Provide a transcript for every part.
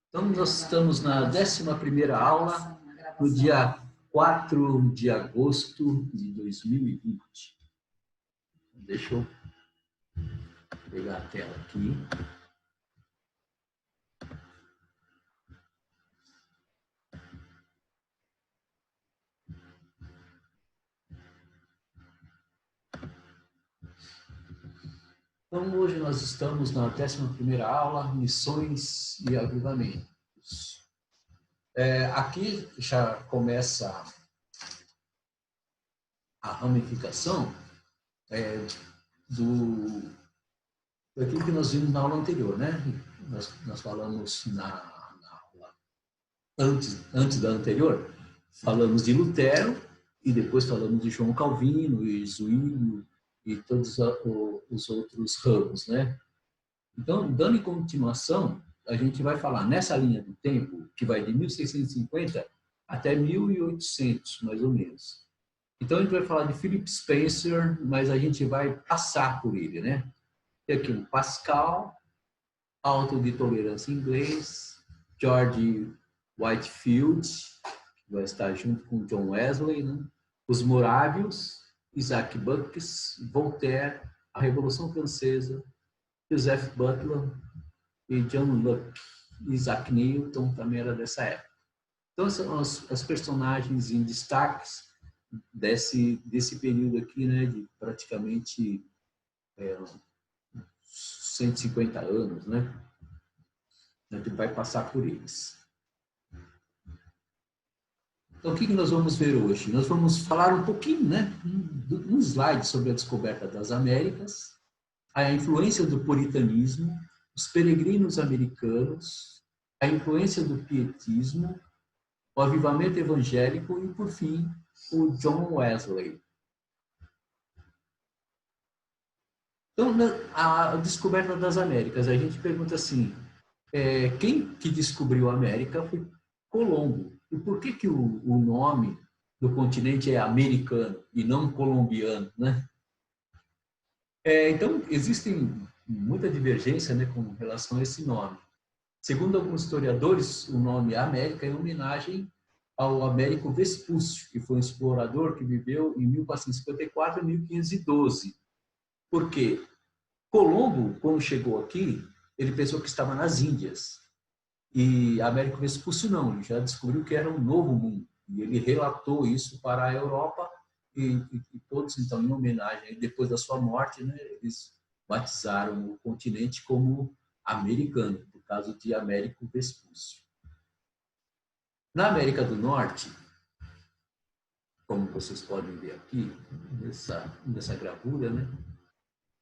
Então, nós estamos na 11ª aula, no dia 4 de agosto de 2020. Deixa eu pegar a tela aqui. Então, hoje nós estamos na 11ª aula, Missões e Avivamentos. Aqui já começa a ramificação daquilo que nós vimos na aula anterior, né? Nós falamos na aula antes da anterior, falamos de Lutero e depois falamos de João Calvino e Zwinglio e todos os outros ramos, né? Então, dando continuação, a gente vai falar nessa linha do tempo, que vai de 1650 até 1800, mais ou menos. Então, a gente vai falar de Philip Spencer, mas a gente vai passar por ele, né? Tem aqui o Pascal, Auto de Tolerância Inglês, George Whitefield, que vai estar junto com John Wesley, né? Os Morávios, Isaac Bucks, Voltaire, a Revolução Francesa, Joseph Butler e John Locke. Isaac Newton também era dessa época. Então, são as personagens em destaques desse período aqui, né, de praticamente 150 anos, né? A gente vai passar por eles. Então, o que nós vamos ver hoje? Nós vamos falar um pouquinho, né, um slide sobre a descoberta das Américas, a influência do puritanismo, os peregrinos americanos, a influência do pietismo, o avivamento evangélico e, por fim, o John Wesley. Então, a descoberta das Américas, a gente pergunta assim, quem que descobriu a América foi Colombo. E por que o nome do continente é americano e não colombiano, né? Então, existem muita divergência, né, com relação a esse nome. Segundo alguns historiadores, o nome América é em homenagem ao Américo Vespúcio, que foi um explorador que viveu em 1454 e 1512. Por quê? Colombo, quando chegou aqui, ele pensou que estava nas Índias. E Américo Vespúcio não, ele já descobriu que era um novo mundo. E ele relatou isso para a Europa e todos, então, em homenagem, depois da sua morte, né, eles batizaram o continente como americano, por causa de Américo Vespúcio. Na América do Norte, como vocês podem ver aqui, nessa gravura, né,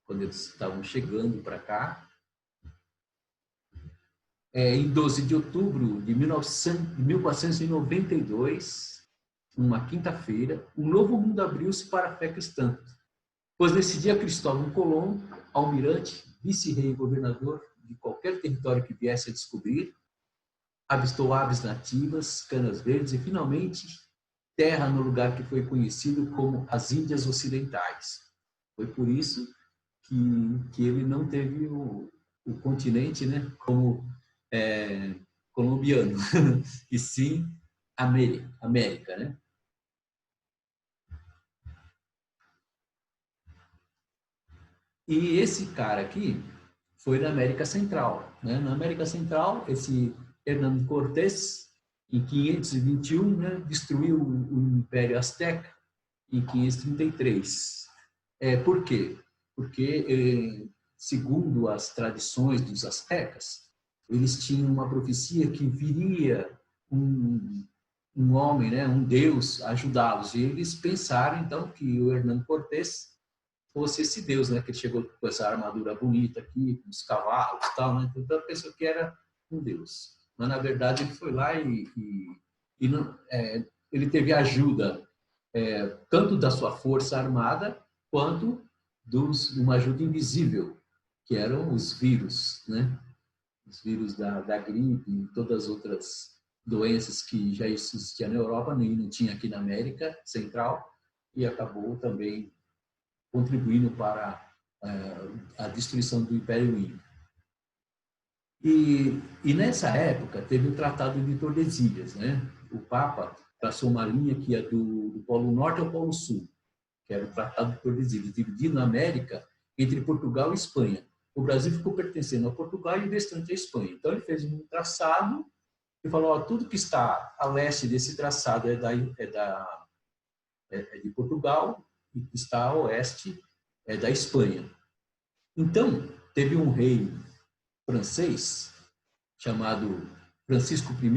quando eles estavam chegando para cá, em 12 de outubro de 1492, uma quinta-feira, um novo mundo abriu-se para a fé cristã. Pois nesse dia Cristóvão Colombo, almirante, vice-rei e governador de qualquer território que viesse a descobrir, avistou aves nativas, canas verdes e, finalmente, terra no lugar que foi conhecido como as Índias Ocidentais. Foi por isso que ele não teve o continente, né, como colombiano, e sim América, né? E esse cara aqui foi na América Central, né? Na América Central, esse Hernán Cortés, em 521, né, destruiu o Império Azteca em 533. Por quê? Porque, segundo as tradições dos aztecas, eles tinham uma profecia que viria um homem, né, um deus, ajudá-los. E eles pensaram, então, que o Hernán Cortés fosse esse Deus, né, que ele chegou com essa armadura bonita aqui, com os cavalos e tal, né? Então, a pessoa que era um Deus. Mas, na verdade, ele foi lá e não, ele teve ajuda tanto da sua força armada, quanto de uma ajuda invisível, que eram os vírus, né? Os vírus da gripe e todas as outras doenças que já existiam na Europa, nem não tinha aqui na América Central, e acabou também contribuindo para a destruição do Império Inca. E nessa época teve o Tratado de Tordesilhas, né? O Papa traçou uma linha que ia do Polo Norte ao Polo Sul, que era o Tratado de Tordesilhas, dividindo a América entre Portugal e Espanha. O Brasil ficou pertencendo a Portugal e o restante à Espanha. Então ele fez um traçado e falou: ó, tudo que está a leste desse traçado é de Portugal e que está a oeste é da Espanha. Então teve um rei francês chamado Francisco I,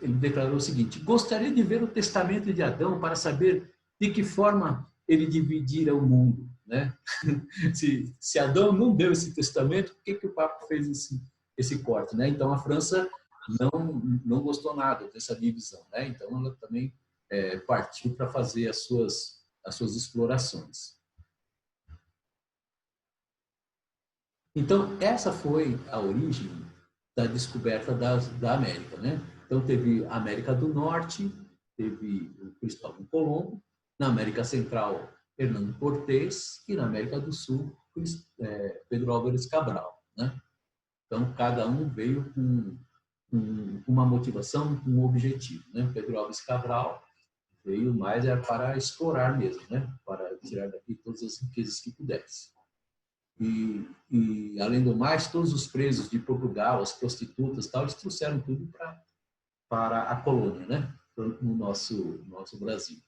ele declarou o seguinte: gostaria de ver o testamento de Adão para saber de que forma ele dividira o mundo, né? Se Adão não deu esse testamento, por que o Papa fez esse corte, né? Então a França não gostou nada dessa divisão, né? Então ela também partiu para fazer as suas explorações. Então essa foi a origem da descoberta da América, né? Então teve a América do Norte, teve o Cristóvão Colombo, na América Central Hernando Cortés e na América do Sul Pedro Álvares Cabral, né? Então cada um veio com uma motivação, com um objetivo, né? Pedro Álvares Cabral veio mais para explorar mesmo, né? Para tirar daqui todas as riquezas que pudesse. E, além do mais, todos os presos de Portugal, as prostitutas, tal, eles trouxeram tudo para a colônia, né? No nosso Brasil,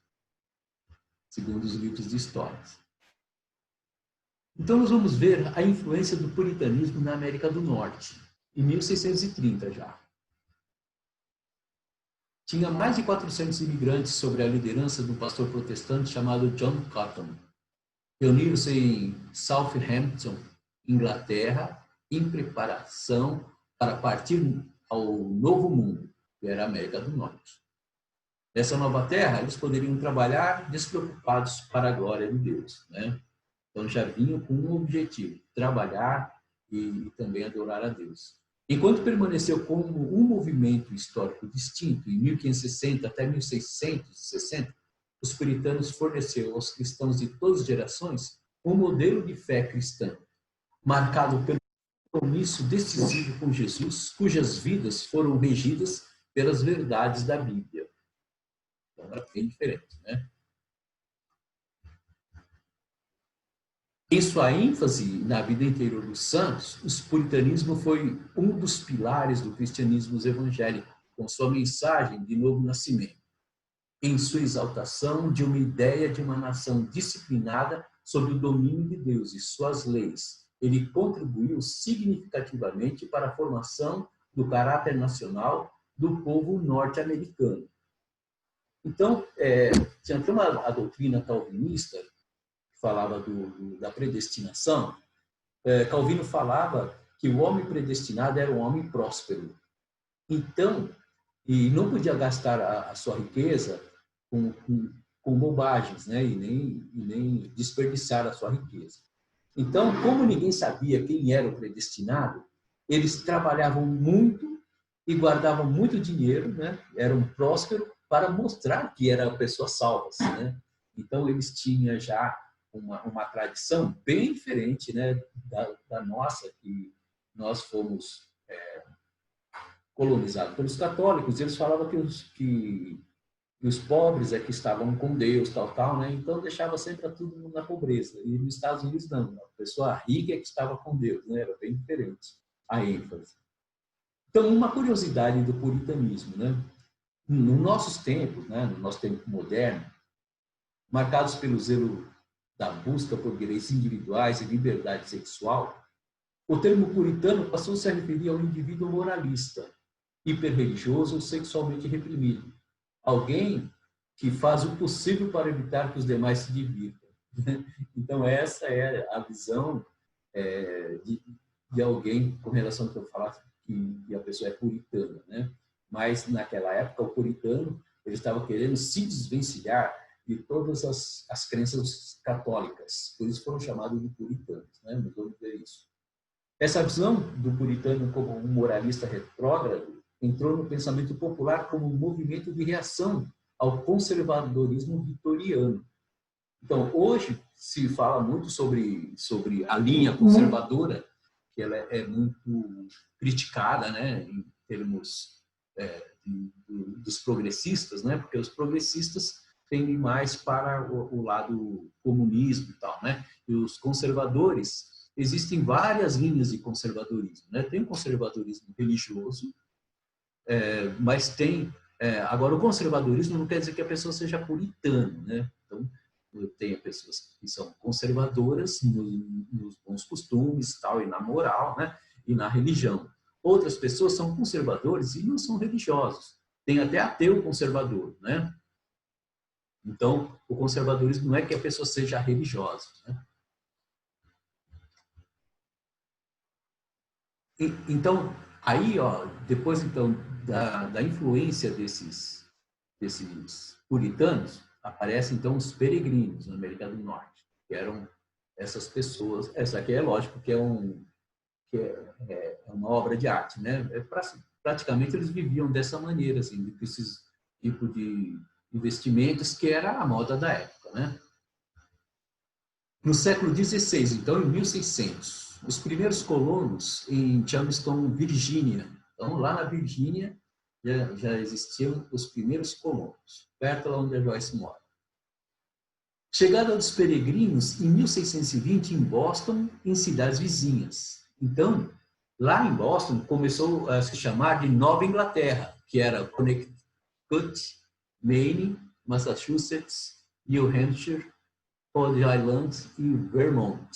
segundo os livros de histórias. Então, nós vamos ver a influência do puritanismo na América do Norte, em 1630 já. Tinha mais de 400 imigrantes sob a liderança de um pastor protestante chamado John Cotton. Reuniram-se em Southampton, Inglaterra, em preparação para partir ao novo mundo, que era a América do Norte. Nessa nova terra, eles poderiam trabalhar despreocupados para a glória de Deus, né? Então já vinham com um objetivo: trabalhar e também adorar a Deus. Enquanto permaneceu como um movimento histórico distinto em 1560 até 1660, os puritanos forneceram aos cristãos de todas as gerações um modelo de fé cristã, marcado pelo compromisso decisivo com Jesus, cujas vidas foram regidas pelas verdades da Bíblia. Então, era bem diferente, né? Em sua ênfase na vida interior dos santos, o puritanismo foi um dos pilares do cristianismo evangélico, com sua mensagem de novo nascimento, em sua exaltação de uma ideia de uma nação disciplinada sob o domínio de Deus e suas leis. Ele contribuiu significativamente para a formação do caráter nacional do povo norte-americano. Então, tinha até a doutrina calvinista, que falava da predestinação. Calvino falava que o homem predestinado era um homem próspero. Então, e não podia gastar a sua riqueza com bobagens, né? E nem desperdiçar a sua riqueza. Então, como ninguém sabia quem era o predestinado, eles trabalhavam muito e guardavam muito dinheiro, né? Eram prósperos para mostrar que eram pessoas salvas, né? Então, eles tinham já uma tradição bem diferente, né, da nossa, que nós fomos colonizados pelos católicos. Eles falavam que os pobres é que estavam com Deus, tal, né? Então deixava sempre tudo na pobreza. E nos Estados Unidos não, a pessoa rica é que estava com Deus, né? Era bem diferente a ênfase. Então, uma curiosidade do puritanismo, né? Nos nossos tempos, né, no nosso tempo moderno, marcados pelo zelo da busca por direitos individuais e liberdade sexual, o termo puritano passou a se referir ao indivíduo moralista, hiperreligioso ou sexualmente reprimido. Alguém que faz o possível para evitar que os demais se divirtam. Então, essa é a visão de alguém com relação ao que eu falar que a pessoa é puritana, né? Mas, naquela época, o puritano ele estava querendo se desvencilhar de todas as crenças católicas. Por isso foram chamados de puritanos, né? Nós vamos ver isso. Essa visão do puritano como um moralista retrógrado entrou no pensamento popular como um movimento de reação ao conservadorismo vitoriano. Então, hoje se fala muito sobre a linha conservadora, que ela é muito criticada, né, em termos dos progressistas, né, porque os progressistas tendem mais para o lado comunismo e tal, né, e os conservadores, existem várias linhas de conservadorismo, né, tem o conservadorismo religioso, mas tem agora o conservadorismo não quer dizer que a pessoa seja puritana, né, então tem pessoas que são conservadoras nos bons costumes, tal, e na moral, né, e na religião. Outras pessoas são conservadores e não são religiosos. Tem até ateu conservador, né? Então, o conservadorismo não é que a pessoa seja religiosa, né? Então, aí, ó, depois então da influência desses puritanos, aparecem então os peregrinos na América do Norte, que eram essas pessoas. Essa aqui é lógico que é uma obra de arte, né? Praticamente eles viviam dessa maneira, assim, desses tipo de investimentos que era a moda da época, né? No século XVI, então, em 1600, os primeiros colonos em Charleston, Virgínia. Então, lá na Virgínia já existiam os primeiros colonos, perto lá onde a Joyce mora. Chegada dos peregrinos em 1620 em Boston e em cidades vizinhas. Então, lá em Boston começou a se chamar de Nova Inglaterra, que era Connecticut, Maine, Massachusetts, New Hampshire, Rhode Island e Vermont.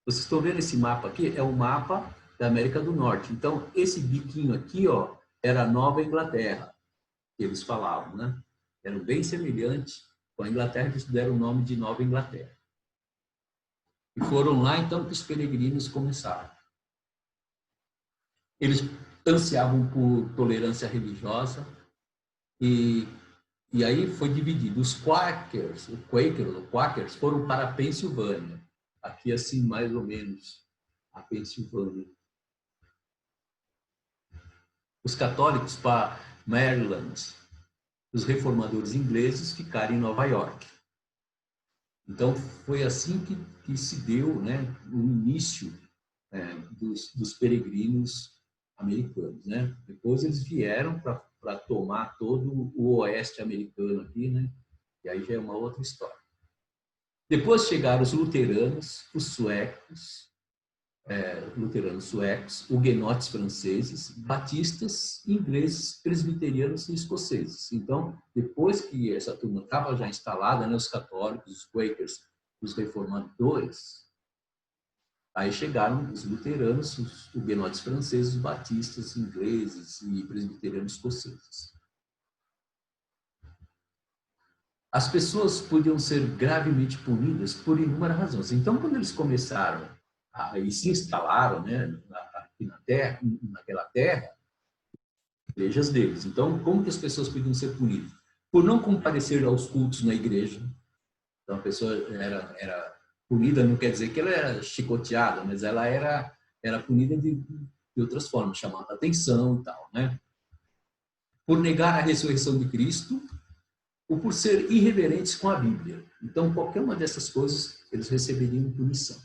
Vocês estão vendo esse mapa aqui? É o mapa da América do Norte. Então, esse biquinho aqui, ó, era a Nova Inglaterra, que eles falavam, né? Era bem semelhante com a Inglaterra, que eles deram o nome de Nova Inglaterra. E foram lá, então, que os peregrinos começaram. Eles ansiavam por tolerância religiosa e aí foi dividido. Os Quakers foram para a Pensilvânia. Aqui, assim, mais ou menos, a Pensilvânia. Os católicos para Maryland. Os reformadores ingleses ficaram em Nova York. Então, foi assim que se deu, né, o início dos peregrinos americanos, né? Depois eles vieram para tomar todo o oeste americano aqui, né? E aí já é uma outra história. Depois chegaram os luteranos, os suecos, huguenotes franceses, batistas, ingleses, presbiterianos e escoceses. Então, depois que essa turma estava já instalada, né, os católicos, os quakers, os reformadores, aí chegaram os luteranos, os huguenotes franceses, os batistas, ingleses e presbiterianos escoceses. As pessoas podiam ser gravemente punidas por inúmeras razões. Então, quando eles começaram e se instalaram, né, aqui na terra, naquela terra, igrejas deles. Então, como que as pessoas podiam ser punidas? Por não comparecer aos cultos na igreja. Então, a pessoa era punida, não quer dizer que ela era chicoteada, mas ela era punida de outras formas, chamando a atenção e tal, né? Por negar a ressurreição de Cristo ou por ser irreverentes com a Bíblia. Então, qualquer uma dessas coisas, eles receberiam punição.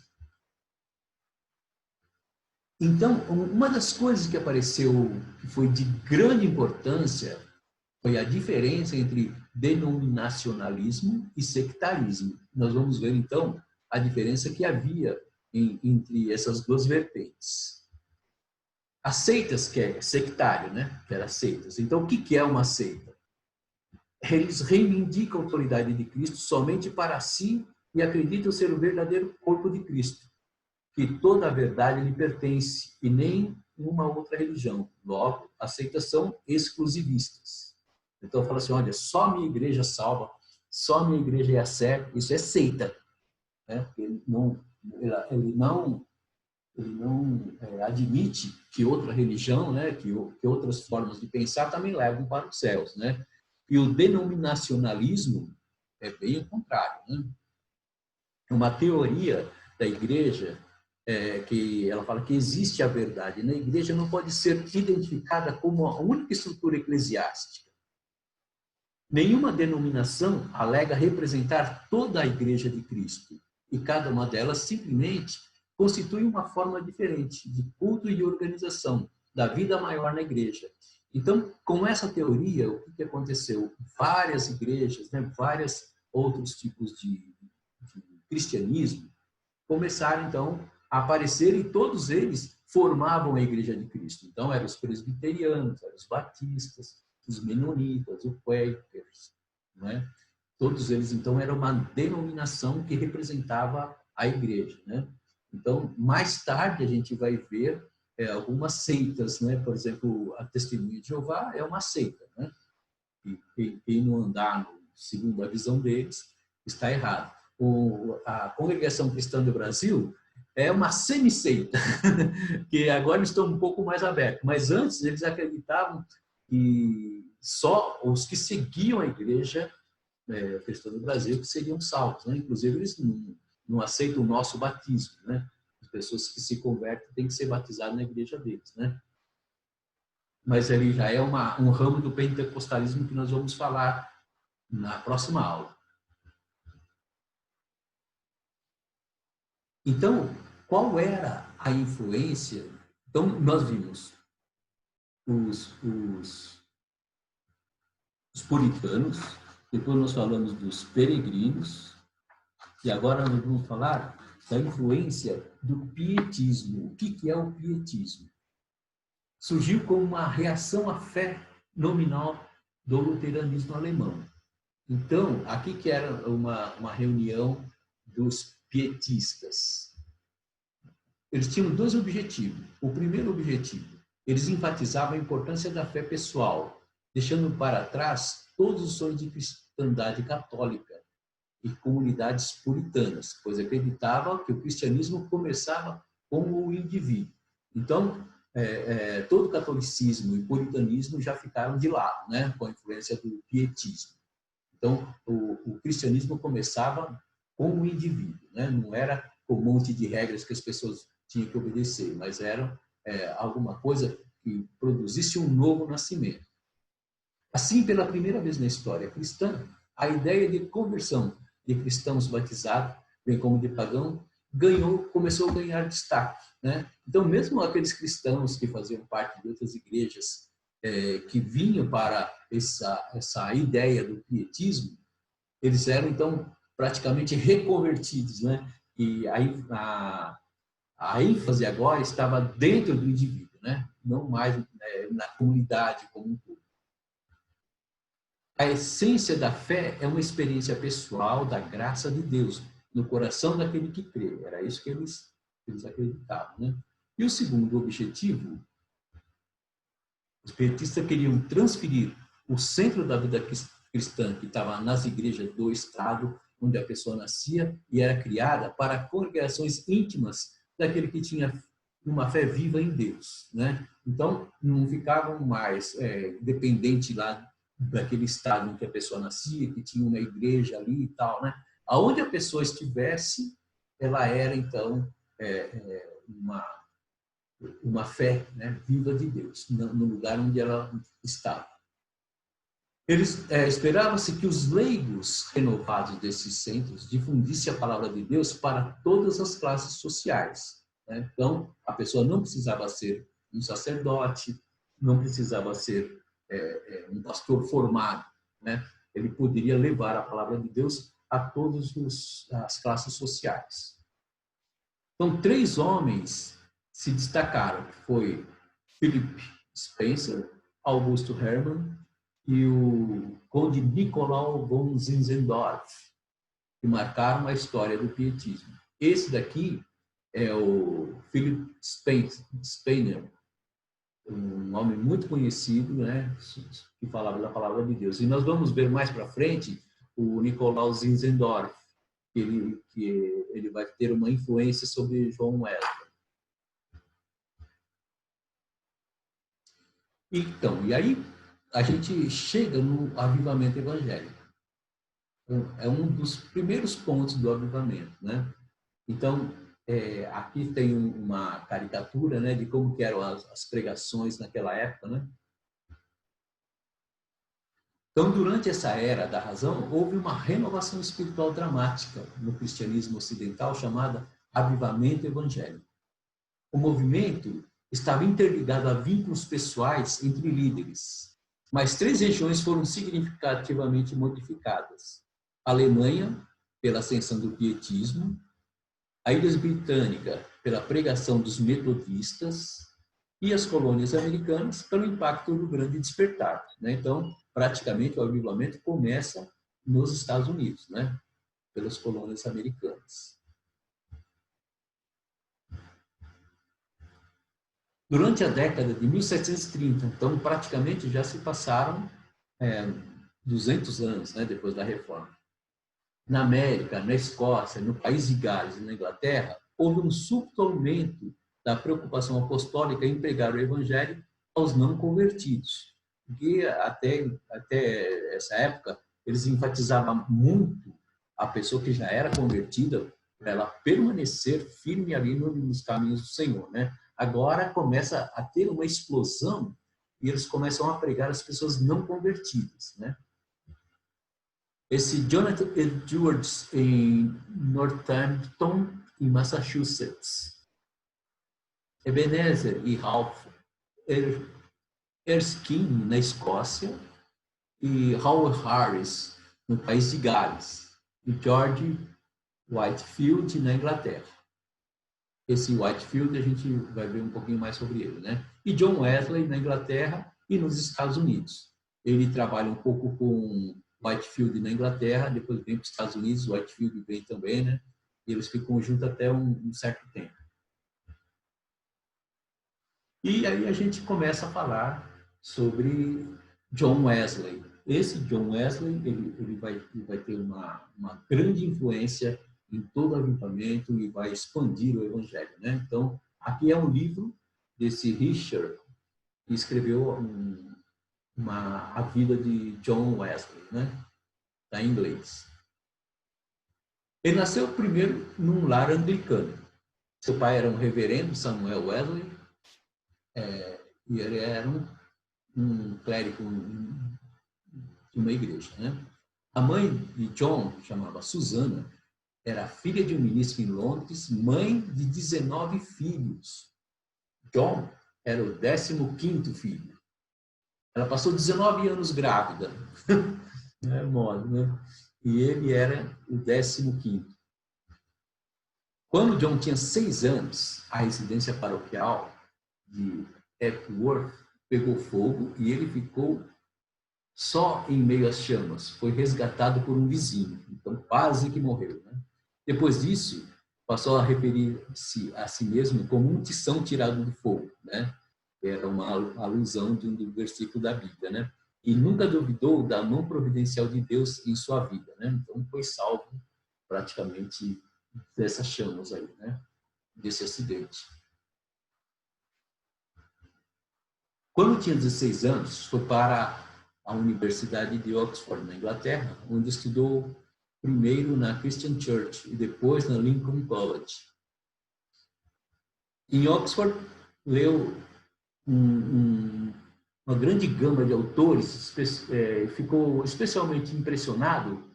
Então, uma das coisas que apareceu, que foi de grande importância, foi a diferença entre denominacionalismo e sectarismo. Nós vamos ver, então, a diferença que havia entre essas duas vertentes. As seitas, que é sectário, né? Que era seitas. Então, o que é uma seita? Eles reivindicam a autoridade de Cristo somente para si e acreditam ser o verdadeiro corpo de Cristo, que toda a verdade lhe pertence e nem uma outra religião. Logo, as seitas são exclusivistas. Então, fala assim, olha, só a minha igreja salva, só a minha igreja é a certa. Isso é seita. Né? Ele não admite que outra religião, né, que outras formas de pensar também levam para os céus. Né? E o denominacionalismo é bem o contrário. Né? Uma teoria da igreja que ela fala que existe a verdade. Na igreja não pode ser identificada como a única estrutura eclesiástica. Nenhuma denominação alega representar toda a igreja de Cristo. E cada uma delas simplesmente constitui uma forma diferente de culto e de organização da vida maior na igreja. Então, com essa teoria, o que aconteceu? Várias igrejas, né, vários outros tipos de cristianismo começaram, então, a aparecer e todos eles formavam a Igreja de Cristo. Então, eram os presbiterianos, eram os batistas, os menonitas, os quakers, né? Todos eles, então, eram uma denominação que representava a igreja, né? Então, mais tarde a gente vai ver algumas seitas, né? Por exemplo, a Testemunha de Jeová é uma seita, né? E quem não andar segundo a visão deles está errado. A Congregação Cristã do Brasil é uma semi-seita, que agora estão um pouco mais abertos. Mas antes eles acreditavam que só os que seguiam a igreja cristã do Brasil que seriam salvos, né? Inclusive eles não aceitam o nosso batismo, né? As pessoas que se convertem têm que ser batizadas na igreja deles, né? Mas ele já é um ramo do pentecostalismo que nós vamos falar na próxima aula. Então, qual era a influência? Então, nós vimos os puritanos, depois nós falamos dos peregrinos, e agora nós vamos falar da influência do pietismo. O que é o pietismo? Surgiu como uma reação à fé nominal do luteranismo alemão. Então, aqui que era uma reunião dos pietistas. Eles tinham dois objetivos. O primeiro objetivo, eles enfatizavam a importância da fé pessoal, deixando para trás todos os sonhos de cristandade católica e comunidades puritanas, pois acreditavam que o cristianismo começava com o indivíduo. Então, todo o catolicismo e o puritanismo já ficaram de lado, né, com a influência do pietismo. Então, o cristianismo começava com o indivíduo, né? Não era com um monte de regras que as pessoas tinham que obedecer, mas era alguma coisa que produzisse um novo nascimento. Assim, pela primeira vez na história cristã, a ideia de conversão de cristãos batizados, bem como de pagão, começou a ganhar destaque, né? Então, mesmo aqueles cristãos que faziam parte de outras igrejas que vinham para essa ideia do pietismo, eles eram, então, praticamente reconvertidos, né? E aí a ênfase agora estava dentro do indivíduo, né? Não mais na comunidade como um todo. A essência da fé é uma experiência pessoal da graça de Deus no coração daquele que crê. Era isso que eles acreditavam, né? E o segundo objetivo, os pietistas queriam transferir o centro da vida cristã, que estava nas igrejas do Estado, onde a pessoa nascia e era criada, para congregações íntimas daquele que tinha uma fé viva em Deus, né? Então, não ficavam mais dependentes lá daquele estado em que a pessoa nascia, que tinha uma igreja ali e tal, né? Aonde a pessoa estivesse, ela era, então, uma fé, né, viva de Deus, no lugar onde ela estava. Esperava-se que os leigos renovados desses centros difundissem a palavra de Deus para todas as classes sociais, né? Então, a pessoa não precisava ser um sacerdote, não precisava ser um pastor formado, né? Ele poderia levar a palavra de Deus a todas as classes sociais. Então, 3 homens se destacaram, que foi Philip Spencer, Augusto Hermann e o conde Nicolau von Zinzendorf, que marcaram a história do pietismo. Esse daqui é o Philip Spener, um homem muito conhecido, né, que falava da palavra de Deus. E nós vamos ver mais para frente o Nicolau Zinzendorf, que ele vai ter uma influência sobre João Wesley. Então, e aí a gente chega no avivamento evangélico. É um dos primeiros pontos do avivamento, né? Então, aqui tem uma caricatura, né, de como que eram as pregações naquela época, né? Então, durante essa era da razão, houve uma renovação espiritual dramática no cristianismo ocidental chamada avivamento evangélico. O movimento estava interligado a vínculos pessoais entre líderes, mas 3 regiões foram significativamente modificadas. A Alemanha, pela ascensão do pietismo, a Ilha Britânica, pela pregação dos metodistas, e as colônias americanas, pelo impacto do grande despertar. Né? Então, praticamente, o avivamento começa nos Estados Unidos, né? Pelas colônias americanas. Durante a década de 1730, então, praticamente já se passaram 200 anos, né, depois da Reforma. Na América, na Escócia, no país de Gales e na Inglaterra, houve um súbito aumento da preocupação apostólica em pregar o evangelho aos não convertidos. Porque até essa época, eles enfatizavam muito a pessoa que já era convertida para ela permanecer firme ali nos caminhos do Senhor, né? Agora começa a ter uma explosão e eles começam a pregar as pessoas não convertidas, né? Esse Jonathan Edwards em Northampton, em Massachusetts, Ebenezer e Ralph Erskine, na Escócia, e Howard Harris, no país de Gales, e George Whitefield, na Inglaterra. Esse Whitefield a gente vai ver um pouquinho mais sobre ele, né? E John Wesley, na Inglaterra e nos Estados Unidos. Ele trabalha um pouco com Whitefield na Inglaterra, depois vem para os Estados Unidos, Whitefield vem também, né? E eles ficam juntos até um certo tempo. E aí a gente começa a falar sobre John Wesley. Esse John Wesley, ele vai ter uma grande influência em todo o avivamento e vai expandir o evangelho, né? Então, aqui é um livro desse Richard, que escreveu a vida de John Wesley, né? Está em inglês. Ele nasceu primeiro num lar anglicano. Seu pai era um reverendo, Samuel Wesley, e ele era um clérigo de uma igreja, né? A mãe de John, chamava Susana, era filha de um ministro em Londres, mãe de 19 filhos. John era o 15º filho. Ela passou 19 anos grávida. É modo, né? E ele era o 15º. Quando John tinha 6 anos, a residência paroquial de Epworth pegou fogo e ele ficou só em meio às chamas. Foi resgatado por um vizinho, então quase que morreu, né? Depois disso, passou a referir-se a si mesmo como um tição tirado do fogo, né? Era uma alusão de um versículo da Bíblia, né? E nunca duvidou da mão providencial de Deus em sua vida, né? Então foi salvo praticamente dessas chamas aí, né? Desse acidente. Quando tinha 16 anos, foi para a Universidade de Oxford, na Inglaterra, onde estudou primeiro na Christian Church e depois na Lincoln College. Em Oxford, leu uma grande gama de autores, ficou especialmente impressionado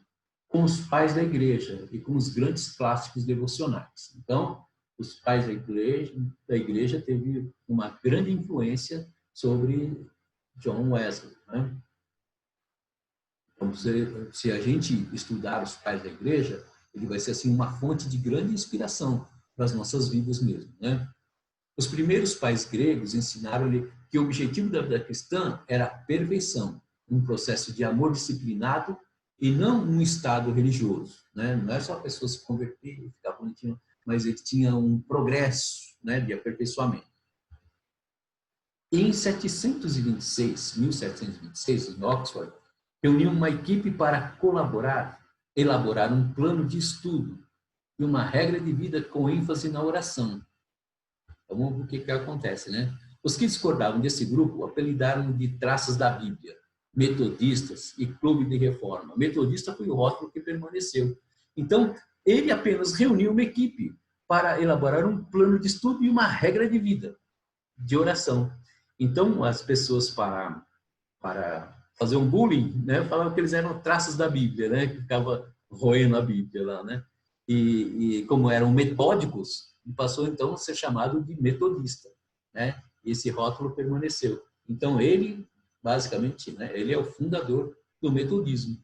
com os pais da igreja e com os grandes clássicos devocionais. Então, os pais da igreja teve uma grande influência sobre John Wesley, né? Então, se a gente estudar os pais da igreja, ele vai ser assim uma fonte de grande inspiração para as nossas vidas mesmo, né? Os primeiros pais gregos ensinaram-lhe que o objetivo da vida cristã era a perfeição, um processo de amor disciplinado e não um estado religioso, né? Não é só a pessoa se converter e ficar bonitinho, mas ele tinha um progresso, né, de aperfeiçoamento. Em 1726, em Oxford, reuniu uma equipe para elaborar um plano de estudo e uma regra de vida com ênfase na oração. Então, vamos ver o que acontece, né? Os que discordavam desse grupo apelidaram de traças da Bíblia, metodistas e clube de reforma. Metodista foi o rótulo que permaneceu. Então, ele apenas reuniu uma equipe para elaborar um plano de estudo e uma regra de vida, de oração. Então, as pessoas, para fazer um bullying, né, falavam que eles eram traços da Bíblia, né, que ficava roendo a Bíblia lá, né? e como eram metódicos, passou então a ser chamado de metodista, né? Esse rótulo permaneceu. Então ele, basicamente, né, ele é o fundador do metodismo,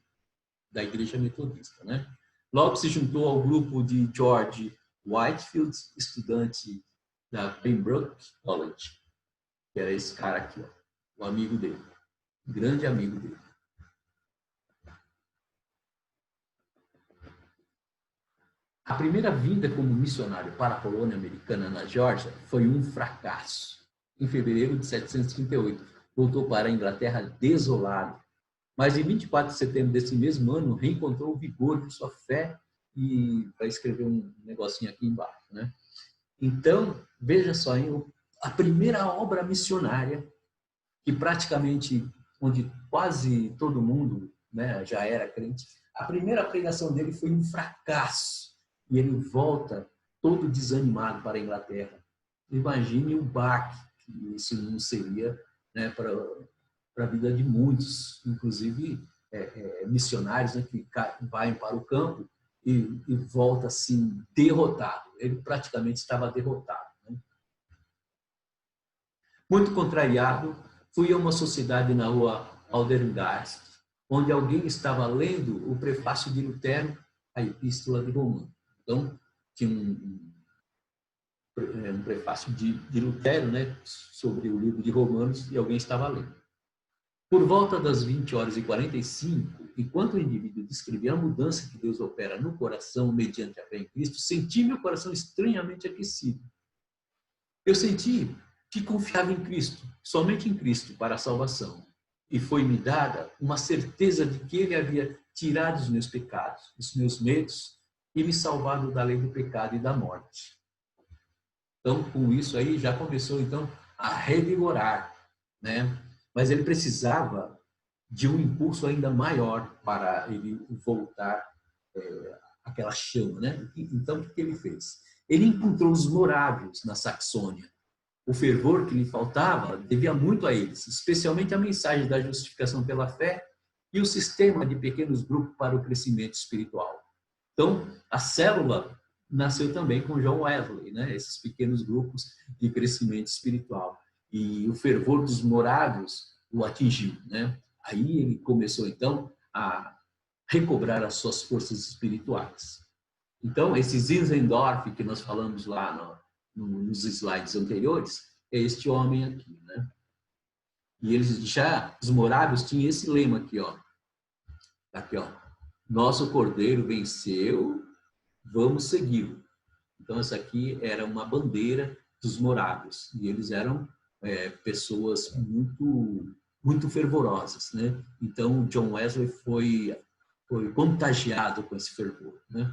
da Igreja Metodista, né? Logo se juntou ao grupo de George Whitefield, estudante da Pembroke College, que era esse cara aqui, ó, o amigo dele, o grande amigo dele. A primeira vinda como missionário para a colônia americana na Geórgia foi um fracasso. Em fevereiro de 738, voltou para a Inglaterra desolado. Mas em 24 de setembro desse mesmo ano, reencontrou o vigor de sua fé e vai escrever um negocinho aqui embaixo, né? Então, veja só, hein? A primeira obra missionária, que praticamente, onde quase todo mundo, né, já era crente, a primeira pregação dele foi um fracasso. E ele volta todo desanimado para a Inglaterra. Imagine o baque que isso não seria, né, para a vida de muitos, inclusive missionários, né, que vão para o campo e volta assim derrotado. Ele praticamente estava derrotado, né? Muito contrariado, fui a uma sociedade na rua Alderngast, onde alguém estava lendo o prefácio de Lutero, a Epístola de Romanos. Então, tinha um prefácio de Lutero, né, sobre o livro de Romanos, e alguém estava lendo. Por volta das 20h45, enquanto o indivíduo descrevia a mudança que Deus opera no coração mediante a fé em Cristo, senti meu coração estranhamente aquecido. Eu senti que confiava em Cristo, somente em Cristo, para a salvação. E foi-me dada uma certeza de que Ele havia tirado os meus pecados, os meus medos, e me salvado da lei do pecado e da morte. Então, com isso aí, já começou, então, a revigorar, né? Mas ele precisava de um impulso ainda maior para ele voltar àquela chama, né? Então, o que ele fez? Ele encontrou os morávios na Saxônia. O fervor que lhe faltava devia muito a eles, especialmente a mensagem da justificação pela fé e o sistema de pequenos grupos para o crescimento espiritual. Então, a célula nasceu também com John Wesley, né? Esses pequenos grupos de crescimento espiritual. E o fervor dos morávios o atingiu, né? Aí ele começou, então, a recobrar as suas forças espirituais. Então, esse Zinzendorf que nós falamos lá nos slides anteriores, é este homem aqui, né? E eles já, os morávios tinham esse lema aqui, ó. Aqui, ó. Nosso cordeiro venceu, vamos segui-lo. Então, essa aqui era uma bandeira dos morávios. E eles eram pessoas muito fervorosas, né? Então, John Wesley foi contagiado com esse fervor, né?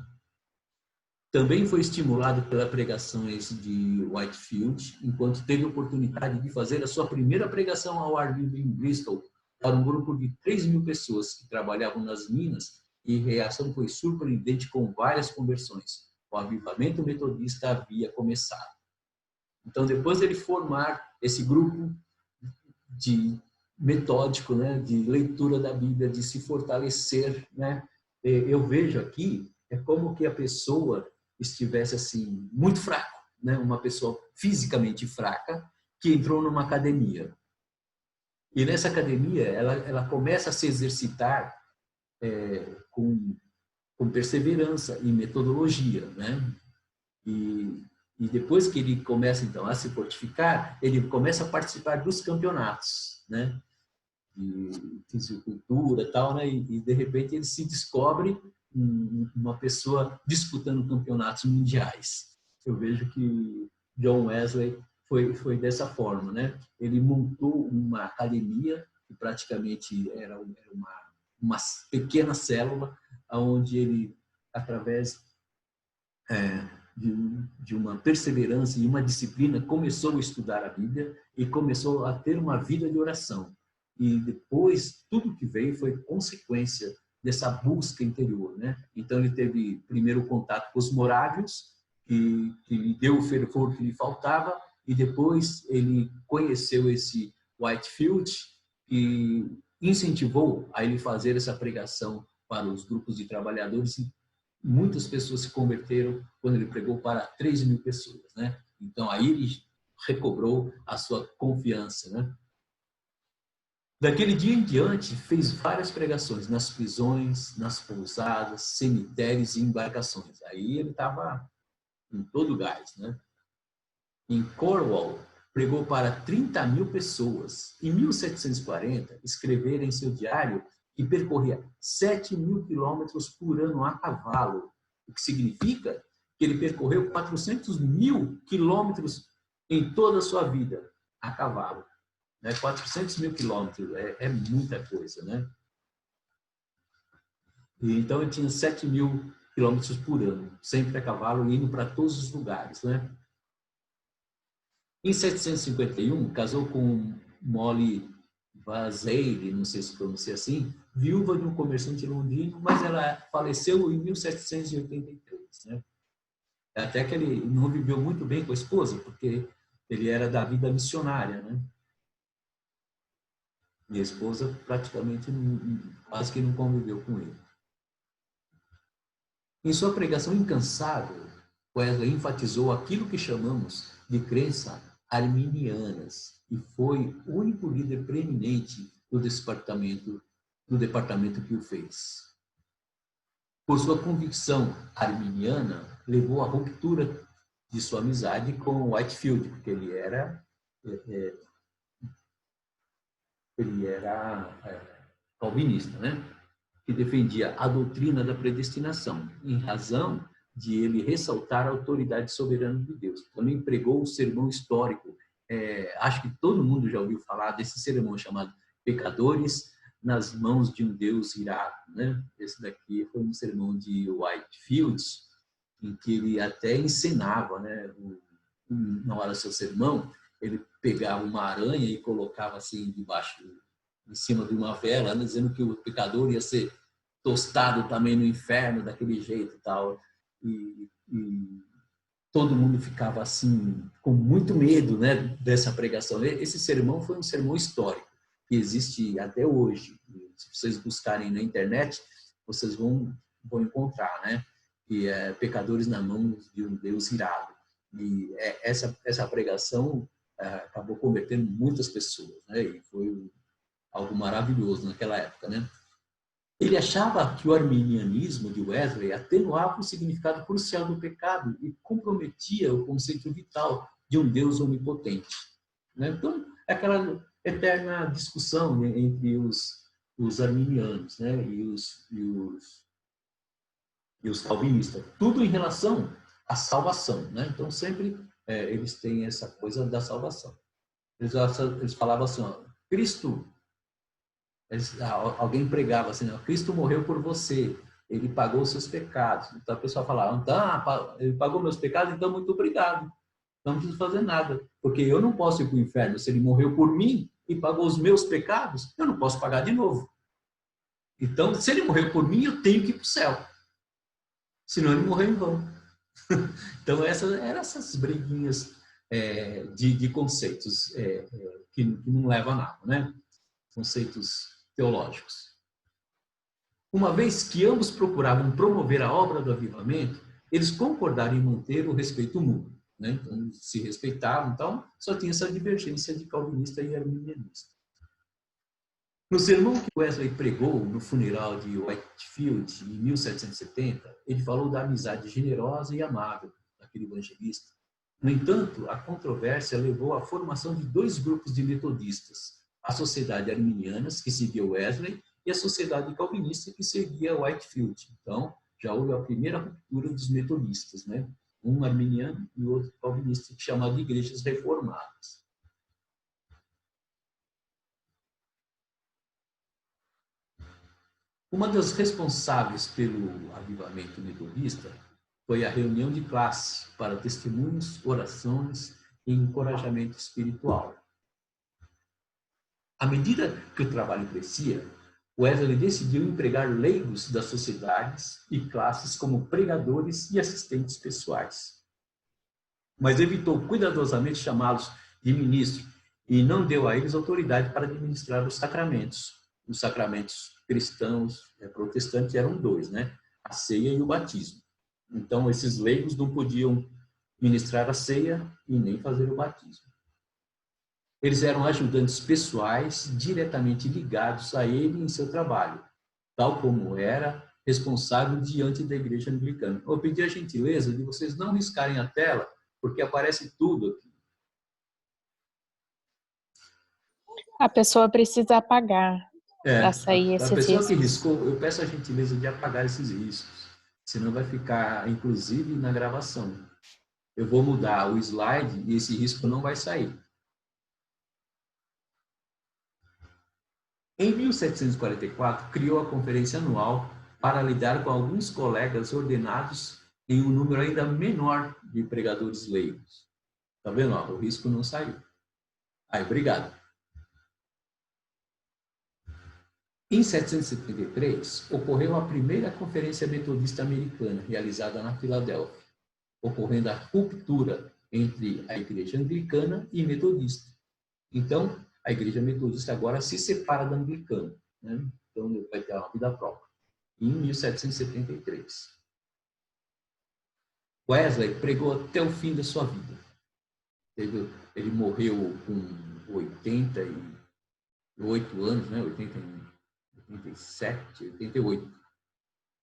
Também foi estimulado pela pregações de Whitefield, enquanto teve a oportunidade de fazer a sua primeira pregação ao ar livre em Bristol, para um grupo de 3.000 pessoas que trabalhavam nas minas, e a reação foi surpreendente com várias conversões. O avivamento metodista havia começado. Então, depois dele formar esse grupo de metódico, né, de leitura da Bíblia, de se fortalecer, né, eu vejo aqui como que a pessoa estivesse assim muito fraco, né, uma pessoa fisicamente fraca que entrou numa academia. E nessa academia ela começa a se exercitar com perseverança e metodologia, né? E depois que ele começa então a se fortificar, ele começa a participar dos campeonatos, né? De fisicultura e tal, né? E de repente ele se descobre uma pessoa disputando campeonatos mundiais. Eu vejo que John Wesley foi dessa forma, né? Ele montou uma academia que praticamente era uma pequena célula onde ele, através de uma perseverança e uma disciplina, começou a estudar a Bíblia e começou a ter uma vida de oração. E depois, tudo que veio foi consequência dessa busca interior, né? Então, ele teve primeiro contato com os morávios, que lhe deu o fervor que lhe faltava, e depois ele conheceu esse Whitefield, que incentivou a ele fazer essa pregação para os grupos de trabalhadores muitas pessoas se converteram quando ele pregou para 3.000 pessoas, né? Então aí ele recobrou a sua confiança, né? Daquele dia em diante, fez várias pregações nas prisões, nas pousadas, cemitérios e embarcações. Aí ele estava em todo o gás, né? Em Cornwall, pregou para 30.000 pessoas. Em 1740, escrevera em seu diário que percorria 7.000 quilômetros por ano a cavalo, o que significa que ele percorreu 400.000 quilômetros em toda a sua vida a cavalo. 400.000 quilômetros é muita coisa, né? E então ele tinha 7.000 quilômetros por ano, sempre a cavalo, indo para todos os lugares, né? Em 751, casou com Molly Vazeire, não sei se pronuncia assim, viúva de um comerciante londrino, mas ela faleceu em 1783, né? Até que ele não viveu muito bem com a esposa, porque ele era da vida missionária, né? E a esposa praticamente quase que não conviveu com ele. Em sua pregação incansável, Wesley enfatizou aquilo que chamamos de crença arminianas e foi o único líder preeminente do departamento que o fez. Por sua convicção arminiana, levou à ruptura de sua amizade com Whitefield, porque ele era calvinista, né? Que defendia a doutrina da predestinação, em razão de ele ressaltar a autoridade soberana de Deus. Também pregou o sermão histórico. Acho que todo mundo já ouviu falar desse sermão chamado Pecadores nas mãos de um Deus irado, né? Esse daqui foi um sermão de Whitefield, em que ele até ensinava, né? Na hora do seu sermão, ele pegava uma aranha e colocava assim debaixo, em cima de uma vela, né? Dizendo que o pecador ia ser tostado também no inferno daquele jeito e tal. E todo mundo ficava assim com muito medo, né, dessa pregação. Esse sermão foi um sermão histórico que existe até hoje. Se vocês buscarem na internet, vocês vão encontrar, né? Que é Pecadores na mão de um Deus irado. E essa pregação acabou convertendo muitas pessoas, né? E foi algo maravilhoso naquela época, né? Ele achava que o arminianismo de Wesley atenuava o significado crucial do pecado e comprometia o conceito vital de um Deus onipotente, né? Então, é aquela eterna discussão, né, entre os arminianos, né, e os calvinistas, tudo em relação à salvação, né? Então, sempre eles têm essa coisa da salvação. Eles falavam assim, ó, Cristo... Alguém pregava assim, Cristo morreu por você, ele pagou os seus pecados. Então a pessoa falava, então, ele pagou meus pecados, então muito obrigado. Não preciso fazer nada, porque eu não posso ir para o inferno. Se ele morreu por mim e pagou os meus pecados, eu não posso pagar de novo. Então, se ele morreu por mim, eu tenho que ir para o céu. Senão ele morreu em vão. Então, eram essas briguinhas de conceitos que não levam a nada, né? Conceitos teológicos. Uma vez que ambos procuravam promover a obra do avivamento, eles concordaram em manter o respeito mútuo, né? Então, se respeitavam, então só tinha essa divergência de calvinista e arminianista. No sermão que Wesley pregou no funeral de Whitefield, em 1770, ele falou da amizade generosa e amável daquele evangelista. No entanto, a controvérsia levou à formação de dois grupos de metodistas, a Sociedade Arminianas, que seguia Wesley, e a Sociedade Calvinista, que seguia Whitefield. Então, já houve a primeira ruptura dos metodistas, né? Um arminiano e o outro calvinista, que chamava de igrejas reformadas. Uma das responsáveis pelo avivamento metodista foi a reunião de classe para testemunhos, orações e encorajamento espiritual. À medida que o trabalho crescia, Wesley decidiu empregar leigos das sociedades e classes como pregadores e assistentes pessoais. Mas evitou cuidadosamente chamá-los de ministro e não deu a eles autoridade para administrar os sacramentos. Os sacramentos cristãos protestantes eram dois, né? a ceia e o batismo. Então, esses leigos não podiam ministrar a ceia e nem fazer o batismo. Eles eram ajudantes pessoais diretamente ligados a ele em seu trabalho, tal como era responsável diante da igreja anglicana. Eu pedi a gentileza de vocês não riscarem a tela, porque aparece tudo aqui. A pessoa precisa apagar para sair A esses pessoa que riscos. riscou, eu peço a gentileza de apagar esses riscos, senão vai ficar, inclusive, na gravação. Eu vou mudar o slide e esse risco não vai sair. Em 1744, criou a conferência anual para lidar com alguns colegas ordenados em um número ainda menor de pregadores leigos. Tá vendo? Ó, o risco não saiu. Aí, obrigado. Em 1773, ocorreu a primeira conferência metodista americana, realizada na Filadélfia, ocorrendo a ruptura entre a igreja anglicana e metodista. Então, a igreja metodista agora se separa da anglicana, né? Então, vai ter uma vida própria. Em 1773. Wesley pregou até o fim da sua vida. Ele morreu com 88 anos, né? 87, 88.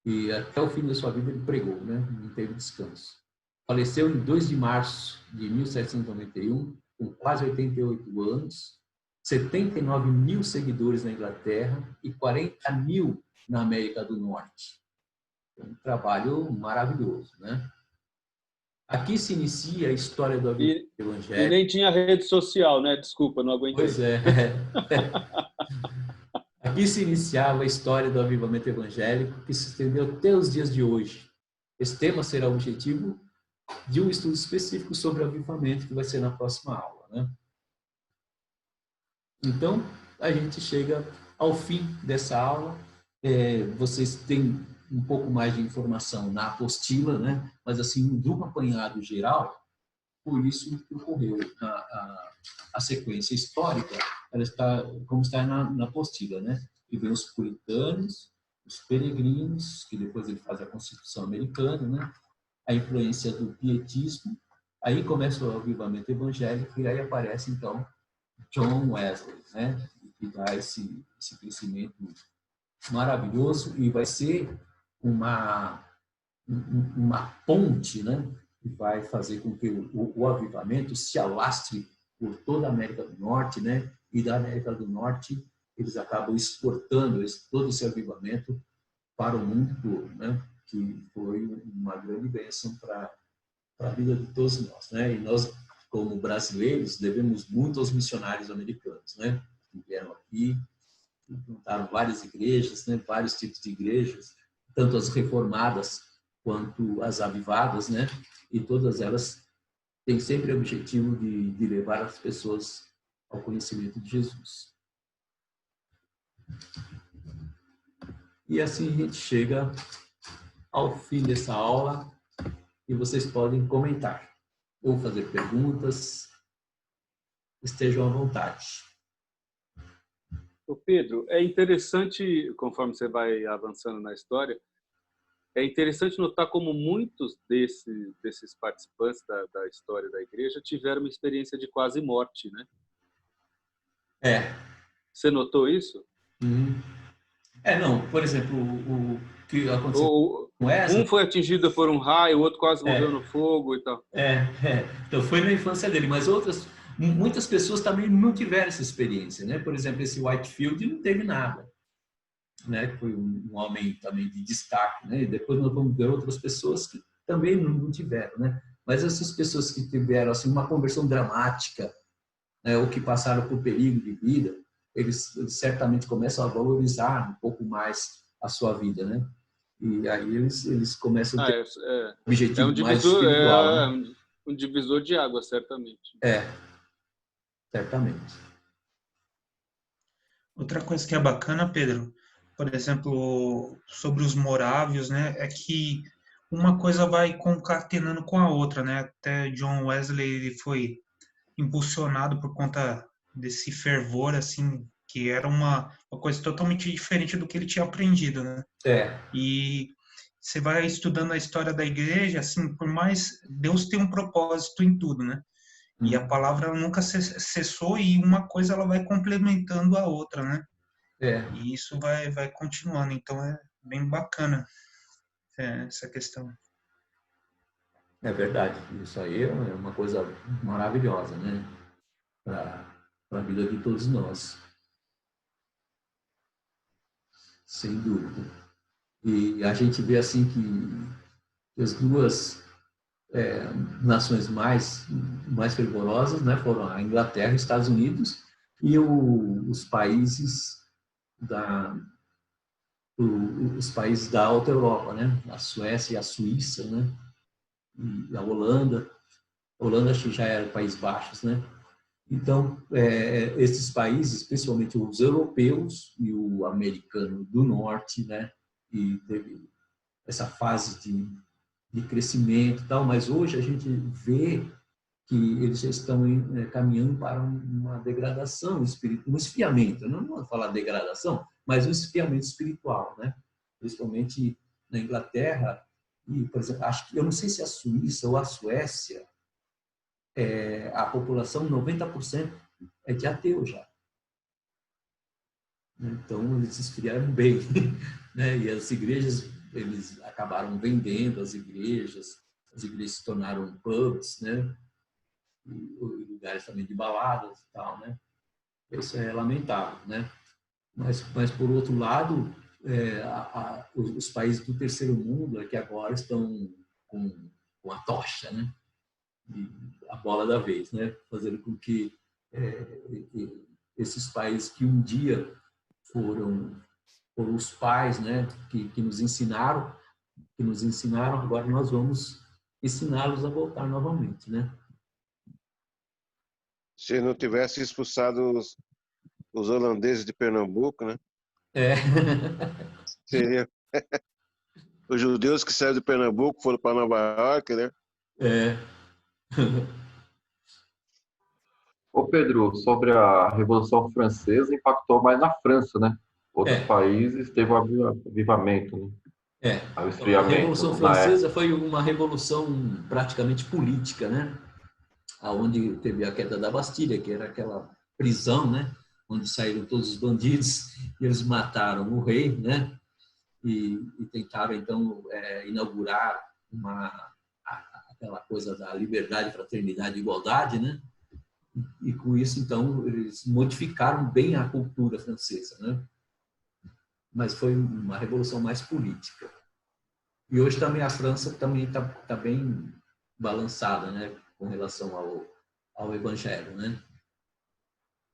E até o fim da sua vida ele pregou, né? Não teve descanso. Faleceu em 2 de março de 1791, com quase 88 anos, 79 mil seguidores na Inglaterra e 40 mil na América do Norte. Um trabalho maravilhoso, né? Aqui se inicia a história do evangelho. E nem tinha rede social, né? Desculpa, não aguentei. Pois é. Aqui se iniciava a história do avivamento evangélico que se estendeu até os dias de hoje. Esse tema será o objetivo de um estudo específico sobre o avivamento que vai ser na próxima aula, né? Então, a gente chega ao fim dessa aula. Vocês têm um pouco mais de informação na apostila, né? Mas assim, de um apanhado geral, por isso que ocorreu a sequência histórica, ela está como está na apostila, né? E vem os puritanos, os peregrinos, que depois ele faz a Constituição Americana, né? A influência do pietismo, aí começa o avivamento evangélico e aí aparece então John Wesley, né? Que dá esse crescimento maravilhoso e vai ser uma ponte, né? Que vai fazer com que o avivamento se alastre por toda a América do Norte, né? E da América do Norte eles acabam exportando todo esse avivamento para o mundo todo, né? Que foi uma grande bênção para a vida de todos nós, né? E nós, como brasileiros, devemos muito aos missionários americanos, né? Que vieram aqui, montaram várias igrejas, né? Vários tipos de igrejas, tanto as reformadas quanto as avivadas, né? E todas elas têm sempre o objetivo de levar as pessoas ao conhecimento de Jesus. E assim a gente chega ao fim dessa aula e vocês podem comentar ou fazer perguntas. Estejam à vontade. Ô Pedro, é interessante, conforme você vai avançando na história, é interessante notar como muitos desses participantes da história da igreja tiveram uma experiência de quase morte, né? Você notou isso? Não, por exemplo, o que aconteceu com essa... Um foi atingido por um raio, o outro quase morreu no fogo e tal. Então foi na infância dele, mas muitas pessoas também não tiveram essa experiência, né? Por exemplo, esse Whitefield não teve nada, né? Foi um homem também de destaque, né? E depois nós vamos ver outras pessoas que também não tiveram, né? Mas essas pessoas que tiveram assim uma conversão dramática, né? Ou que passaram por perigo de vida, eles certamente começam a valorizar um pouco mais a sua vida, né? E aí eles começam a ter um objetivo mais espiritual. Né? Um divisor de água, certamente. Certamente. Outra coisa que é bacana, Pedro, por exemplo, sobre os morávios, né, é que uma coisa vai concatenando com a outra, né? Até John Wesley ele foi impulsionado por conta desse fervor, assim, que era uma coisa totalmente diferente do que ele tinha aprendido, né? É. E você vai estudando a história da igreja, assim, por mais Deus tem um propósito em tudo, né? E a palavra nunca cessou e uma coisa ela vai complementando a outra, né? E isso vai continuando. Então é bem bacana essa questão. É verdade. Isso aí é uma coisa maravilhosa, né? Para a vida de todos nós. Sem dúvida. E a gente vê assim que as duas nações mais fervorosas, né, foram a Inglaterra e os Estados Unidos, e os países os países da Alta Europa, né, a Suécia e a Suíça, né, e a Holanda. A Holanda acho que já era Países Baixos, né. Então, esses países, especialmente os europeus e o americano do norte, né, e teve essa fase de crescimento e tal, mas hoje a gente vê que eles já estão caminhando para uma degradação espiritual, um esfriamento. Eu não vou falar degradação, mas um esfriamento espiritual, né? Principalmente na Inglaterra e, por exemplo, eu não sei se a Suíça ou a Suécia, a população 90% é de ateu já. Então eles esfriaram bem, né? E as igrejas, eles acabaram vendendo as igrejas se tornaram pubs, né? E lugares também de baladas e tal, né? Isso é lamentável, né? Mas por outro lado, os países do terceiro mundo é que agora estão com a tocha, né? E a bola da vez, né? Fazendo com que esses países que um dia foram os pais, né? Que nos ensinaram, agora nós vamos ensiná-los a voltar novamente, né? Se não tivesse expulsado os holandeses de Pernambuco, né? Seria os judeus que saíram de Pernambuco foram para Nova York, né? Ô Pedro, sobre a Revolução Francesa, impactou mais na França, né? Outros países teve um avivamento, né? O esfriamento. A Revolução Francesa foi uma revolução praticamente política, né? Onde teve a queda da Bastilha, que era aquela prisão, né? Onde saíram todos os bandidos e eles mataram o rei, né? E tentaram, então, inaugurar aquela coisa da liberdade, fraternidade e igualdade, né? E com isso, então, eles modificaram bem a cultura francesa, né? Mas foi uma revolução mais política. E hoje também a França também está bem balançada, né? Com relação ao evangelho, né?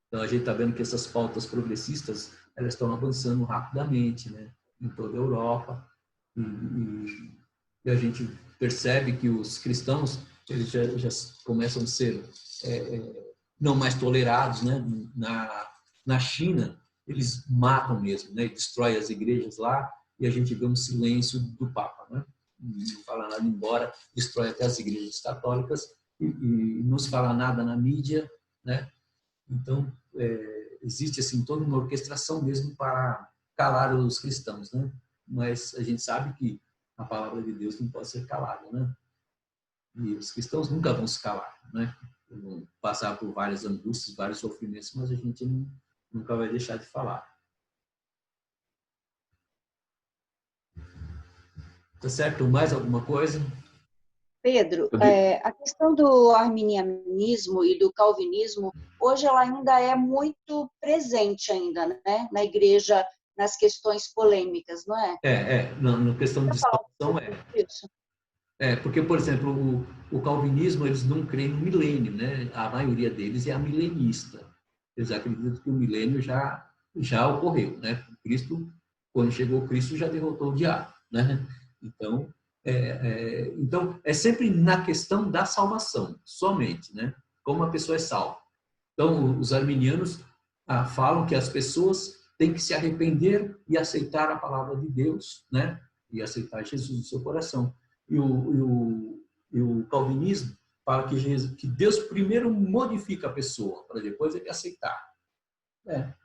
Então a gente está vendo que essas pautas progressistas elas estão avançando rapidamente, né? Em toda a Europa e a gente percebe que os cristãos eles já começam a ser não mais tolerados, né? Na China eles matam mesmo, né? Destroem as igrejas lá e a gente vê um silêncio do Papa, né? Não fala nada, embora destrói até as igrejas católicas e não se fala nada na mídia, né? Então existe assim toda uma orquestração mesmo para calar os cristãos, né? Mas a gente sabe que a palavra de Deus não pode ser calada, né? E os cristãos nunca vão se calar, né? Vão passar por várias angústias, vários sofrimentos, mas a gente nunca vai deixar de falar. Tá certo? Mais alguma coisa? Pedro, a questão do arminianismo e do calvinismo, hoje ela ainda é muito presente ainda, né? Na igreja, nas questões polêmicas, não é? Na questão de salvação Isso. Porque, por exemplo, o calvinismo, eles não creem no milênio, né? A maioria deles é milenista. Eles acreditam que o milênio já ocorreu, né? Cristo, quando chegou Cristo, já derrotou o diabo, né? Então, é sempre na questão da salvação, somente, né? Como a pessoa é salva. Então, os arminianos falam que as pessoas têm que se arrepender e aceitar a palavra de Deus, né? E aceitar Jesus no seu coração. E o calvinismo fala que Deus primeiro modifica a pessoa, para depois ele aceitar.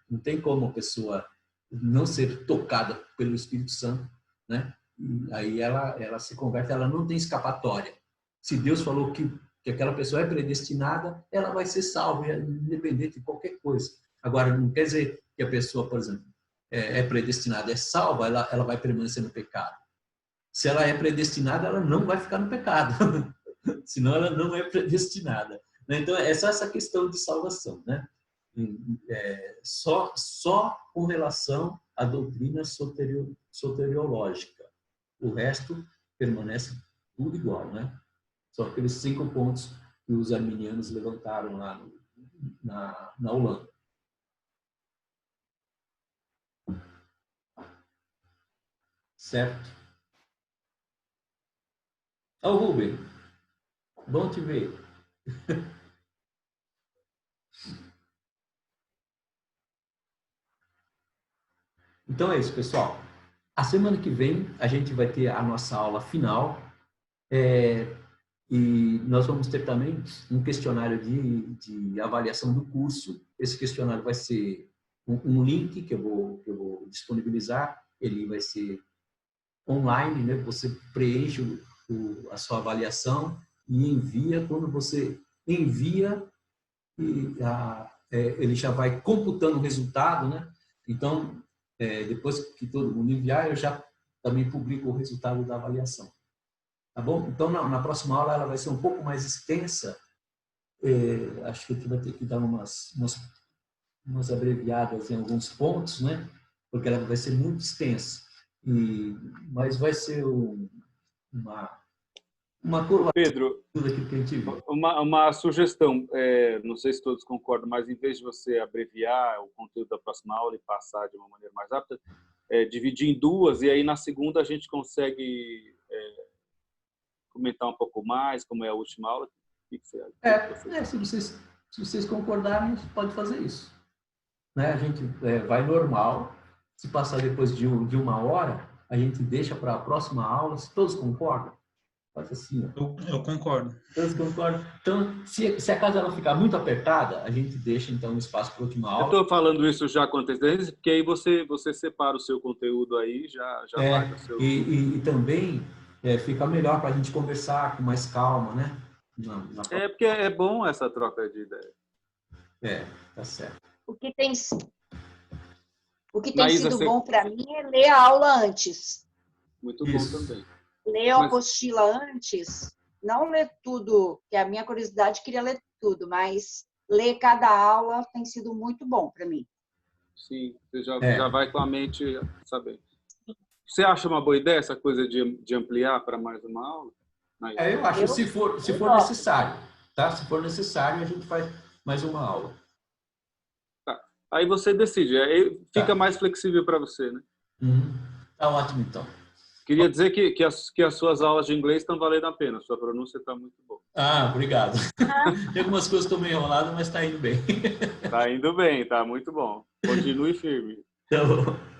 Não tem como a pessoa não ser tocada pelo Espírito Santo, né? aí ela se converte, ela não tem escapatória. Se Deus falou que aquela pessoa é predestinada, ela vai ser salva, independente de qualquer coisa. Agora, não quer dizer que a pessoa, por exemplo, é predestinada, é salva, ela vai permanecer no pecado. Se ela é predestinada, ela não vai ficar no pecado. Senão ela não é predestinada. Então, é só essa questão de salvação, né? Só com relação à doutrina soteriológica. O resto permanece tudo igual, né? Só aqueles 5 pontos que os arminianos levantaram lá na Holanda. Certo? Ô, Rubem, bom te ver. Então é isso, pessoal. A semana que vem a gente vai ter a nossa aula final e nós vamos ter também um questionário de avaliação do curso. Esse questionário vai ser um link que eu vou disponibilizar. Ele vai ser online, né? Você preenche a sua avaliação e envia. Quando você envia, ele já vai computando o resultado, né? Então, depois que todo mundo enviar, eu já também publico o resultado da avaliação. Tá bom? Então, na próxima aula, ela vai ser um pouco mais extensa. Acho que a gente vai ter que dar umas abreviadas em alguns pontos, né? Porque ela vai ser muito extensa. Mas vai ser uma Pedro, daquilo que a gente viu. Uma sugestão, não sei se todos concordam, mas em vez de você abreviar o conteúdo da próxima aula e passar de uma maneira mais rápida, dividir em 2 e aí na segunda a gente consegue comentar um pouco mais, como é a última aula. O que você acha? Se vocês concordarem, a gente pode fazer isso. Né? A gente vai normal. Se passar depois de 1 hora, a gente deixa para a próxima aula. Se todos concordam, faz assim. Eu concordo. Todos concordam. Então, se a casa ela ficar muito apertada, a gente deixa então um espaço para a última aula. Eu estou falando isso já com antecedência, porque aí você separa o seu conteúdo aí, já vai do seu... E também fica melhor para a gente conversar com mais calma, né? Porque é bom essa troca de ideia. Tá certo. O que tem sido bom para mim é ler a aula antes. Muito bom também. Ler a apostila antes, não ler tudo, que a minha curiosidade queria ler tudo, mas ler cada aula tem sido muito bom para mim. Sim, você já vai com a mente sabendo. Você acha uma boa ideia essa coisa de ampliar para mais uma aula? Eu acho, se for necessário. Tá? Se for necessário, a gente faz mais uma aula. Tá. Aí você decide. Aí fica mais flexível para você, né? Tá ótimo, então. Queria dizer que as suas aulas de inglês estão valendo a pena. Sua pronúncia está muito boa. Obrigado. Tem algumas coisas que estão meio enroladas, mas está indo bem. Está indo bem, está muito bom. Continue firme. Então...